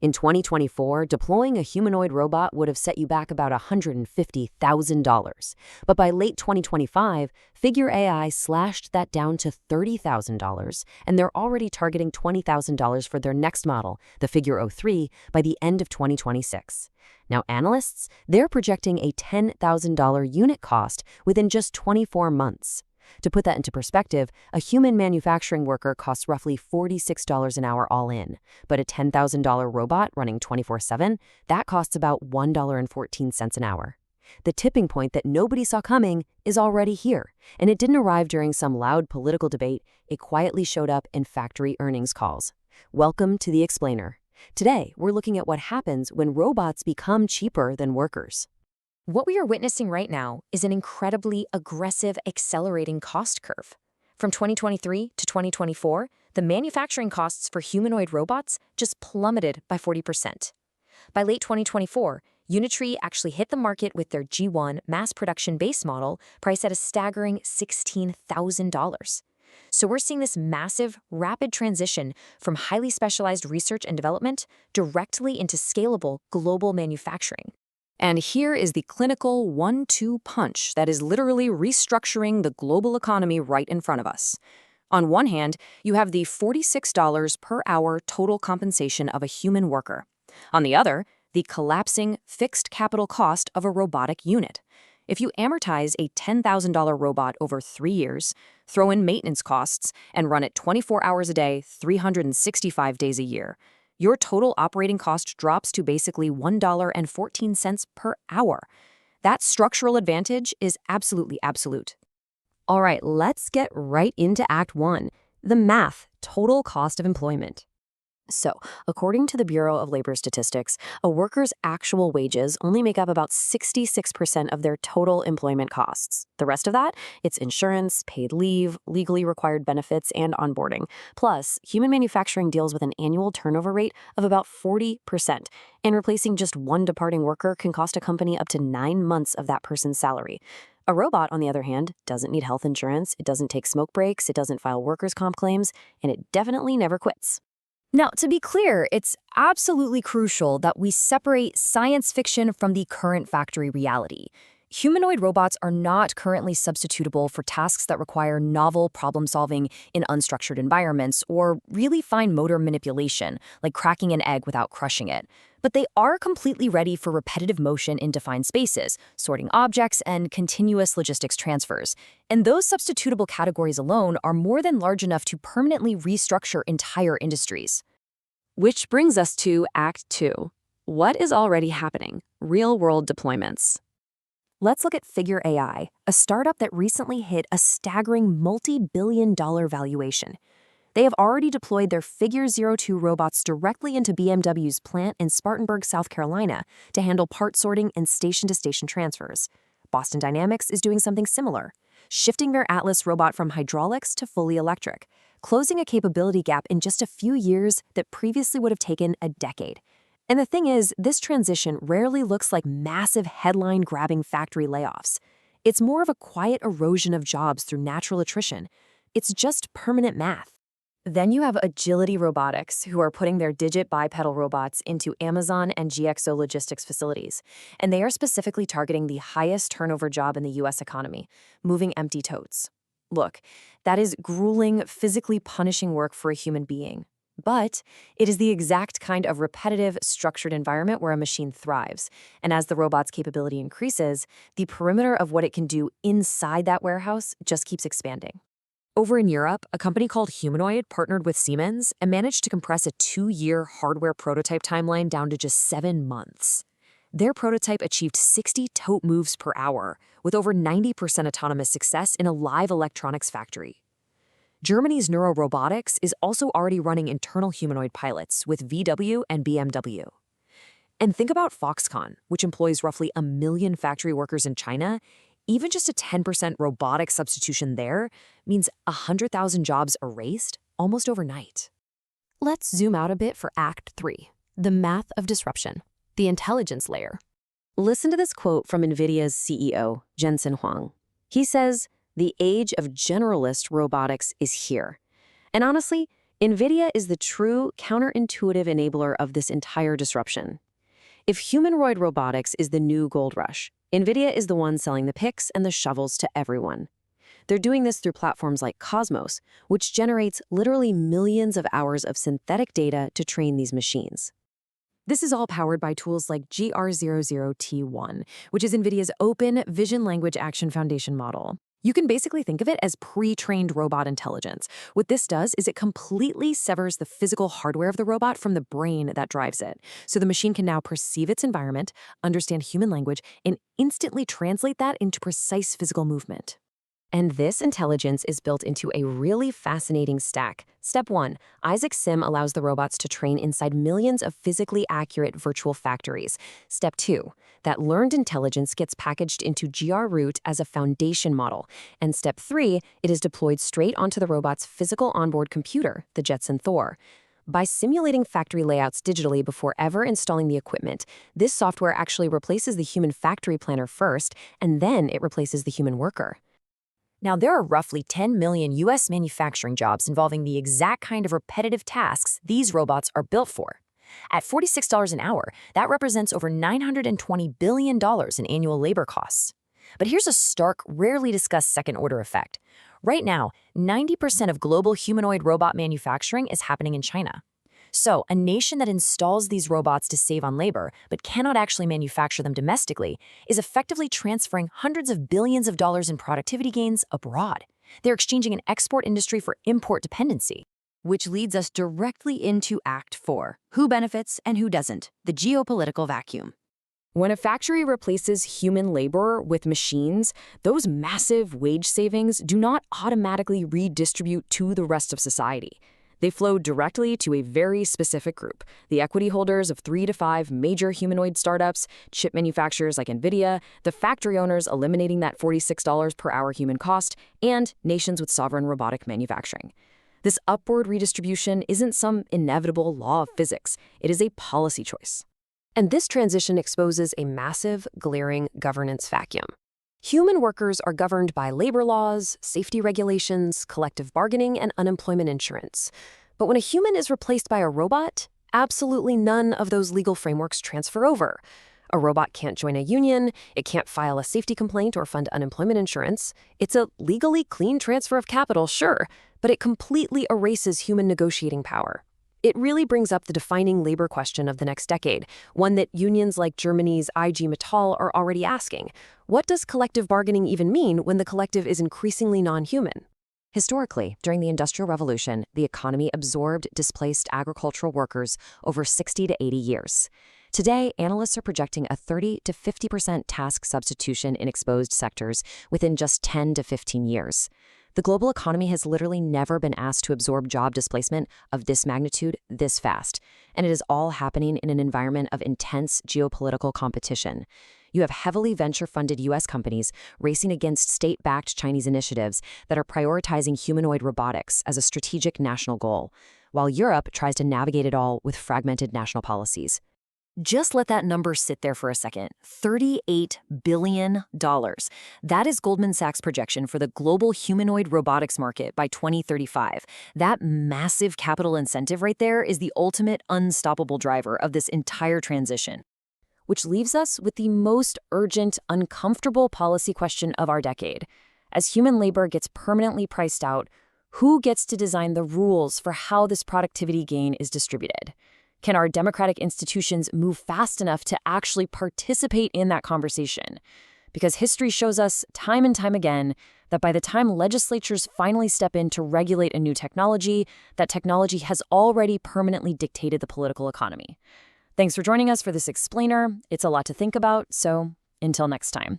In 2024, deploying a humanoid robot would have set you back about $150,000. But by late 2025, Figure AI slashed that down to $30,000, and they're already targeting $20,000 for their next model, the Figure 03, by the end of 2026. Now, analysts, they're projecting a $10,000 unit cost within just 24 months. To put that into perspective, a human manufacturing worker costs roughly $46 an hour all in, but a $10,000 robot running 24/7, that costs about $1.14 an hour. The tipping point that nobody saw coming is already here, and it didn't arrive during some loud political debate. It quietly showed up in factory earnings calls. Welcome to The Explainer. Today, we're looking at what happens when robots become cheaper than workers. What we are witnessing right now is an incredibly aggressive, accelerating cost curve. From 2023 to 2024, the manufacturing costs for humanoid robots just plummeted by 40%. By late 2024, Unitree actually hit the market with their G1 mass production base model priced at a staggering $16,000. So we're seeing this massive, rapid transition from highly specialized research and development directly into scalable global manufacturing. And here is the clinical 1-2 punch that is literally restructuring the global economy right in front of us. On one hand, you have the $46 per hour total compensation of a human worker. On the other, the collapsing fixed capital cost of a robotic unit. If you amortize a $10,000 robot over 3 years, throw in maintenance costs, and run it 24 hours a day, 365 days a year, your total operating cost drops to basically $1.14 per hour. That structural advantage is absolutely absolute. All right, let's get right into Act 1, the math, total cost of employment. So, according to the Bureau of Labor Statistics, a worker's actual wages only make up about 66% of their total employment costs. The rest of that, it's insurance, paid leave, legally required benefits, and onboarding. Plus, human manufacturing deals with an annual turnover rate of about 40%, and replacing just one departing worker can cost a company up to 9 months of that person's salary. A robot, on the other hand, doesn't need health insurance, it doesn't take smoke breaks, it doesn't file workers' comp claims, and it definitely never quits. Now, to be clear, it's absolutely crucial that we separate science fiction from the current factory reality. Humanoid robots are not currently substitutable for tasks that require novel problem-solving in unstructured environments or really fine motor manipulation, like cracking an egg without crushing it. But they are completely ready for repetitive motion in defined spaces, sorting objects, and continuous logistics transfers. And those substitutable categories alone are more than large enough to permanently restructure entire industries. Which brings us to Act 2. What is already happening? Real-world deployments. Let's look at Figure AI, a startup that recently hit a staggering multi-billion-dollar valuation. They have already deployed their Figure 02 robots directly into BMW's plant in Spartanburg, South Carolina, to handle part sorting and station-to-station transfers. Boston Dynamics is doing something similar, shifting their Atlas robot from hydraulics to fully electric, closing a capability gap in just a few years that previously would have taken a decade. And the thing is, this transition rarely looks like massive headline-grabbing factory layoffs. It's more of a quiet erosion of jobs through natural attrition. It's just permanent math. Then you have Agility Robotics, who are putting their digit bipedal robots into Amazon and GXO logistics facilities. And they are specifically targeting the highest turnover job in the U.S. economy, moving empty totes. Look, that is grueling, physically punishing work for a human being. But it is the exact kind of repetitive, structured environment where a machine thrives. And as the robot's capability increases, the perimeter of what it can do inside that warehouse just keeps expanding. Over in Europe, a company called Humanoid partnered with Siemens and managed to compress a 2-year hardware prototype timeline down to just 7 months. Their prototype achieved 60 tote moves per hour, with over 90% autonomous success in a live electronics factory. Germany's Robotics is also already running internal humanoid pilots with VW and BMW. And think about Foxconn, which employs roughly 1 million factory workers in China. Even just a 10% robotic substitution there means 100,000 jobs erased almost overnight. Let's zoom out a bit for Act 3, the math of disruption, the intelligence layer. Listen to this quote from NVIDIA's CEO, Jensen Huang. He says, "The age of generalist robotics is here." And honestly, NVIDIA is the true counterintuitive enabler of this entire disruption. If humanoid robotics is the new gold rush, NVIDIA is the one selling the picks and the shovels to everyone. They're doing this through platforms like Cosmos, which generates literally millions of hours of synthetic data to train these machines. This is all powered by tools like GR00T1, which is NVIDIA's open vision language action foundation model. You can basically think of it as pre-trained robot intelligence. What this does is it completely severs the physical hardware of the robot from the brain that drives it. So the machine can now perceive its environment, understand human language, and instantly translate that into precise physical movement. And this intelligence is built into a really fascinating stack. Step 1. Isaac Sim allows the robots to train inside millions of physically accurate virtual factories. Step 2. That learned intelligence gets packaged into GR-Root as a foundation model. And Step 3, it is deployed straight onto the robot's physical onboard computer, the Jetson Thor. By simulating factory layouts digitally before ever installing the equipment, this software actually replaces the human factory planner first, and then it replaces the human worker. Now, there are roughly 10 million U.S. manufacturing jobs involving the exact kind of repetitive tasks these robots are built for. At $46 an hour, that represents over $920 billion in annual labor costs. But here's a stark, rarely discussed second-order effect. Right now, 90% of global humanoid robot manufacturing is happening in China. So, a nation that installs these robots to save on labor, but cannot actually manufacture them domestically, is effectively transferring hundreds of billions of dollars in productivity gains abroad. They're exchanging an export industry for import dependency. Which leads us directly into Act 4, who benefits and who doesn't, the geopolitical vacuum. When a factory replaces human labor with machines, those massive wage savings do not automatically redistribute to the rest of society. They flow directly to a very specific group, the equity holders of 3 to 5 major humanoid startups, chip manufacturers like NVIDIA, the factory owners eliminating that $46 per hour human cost, and nations with sovereign robotic manufacturing. This upward redistribution isn't some inevitable law of physics. It is a policy choice. And this transition exposes a massive, glaring governance vacuum. Human workers are governed by labor laws, safety regulations, collective bargaining, and unemployment insurance. But when a human is replaced by a robot, absolutely none of those legal frameworks transfer over. A robot can't join a union, it can't file a safety complaint or fund unemployment insurance. It's a legally clean transfer of capital, sure, but it completely erases human negotiating power. It really brings up the defining labor question of the next decade, one that unions like Germany's IG Metall are already asking. What does collective bargaining even mean when the collective is increasingly non-human? Historically, during the Industrial Revolution, the economy absorbed displaced agricultural workers over 60 to 80 years. Today, analysts are projecting a 30 to 50% task substitution in exposed sectors within just 10 to 15 years. The global economy has literally never been asked to absorb job displacement of this magnitude this fast, and it is all happening in an environment of intense geopolitical competition. You have heavily venture-funded U.S. companies racing against state-backed Chinese initiatives that are prioritizing humanoid robotics as a strategic national goal, while Europe tries to navigate it all with fragmented national policies. Just let that number sit there for a second. $38 billion. That is Goldman Sachs' projection for the global humanoid robotics market by 2035. That massive capital incentive right there is the ultimate unstoppable driver of this entire transition. Which leaves us with the most urgent, uncomfortable policy question of our decade. As human labor gets permanently priced out, who gets to design the rules for how this productivity gain is distributed? Can our democratic institutions move fast enough to actually participate in that conversation? Because history shows us time and time again that by the time legislatures finally step in to regulate a new technology, that technology has already permanently dictated the political economy. Thanks for joining us for this explainer. It's a lot to think about, so until next time.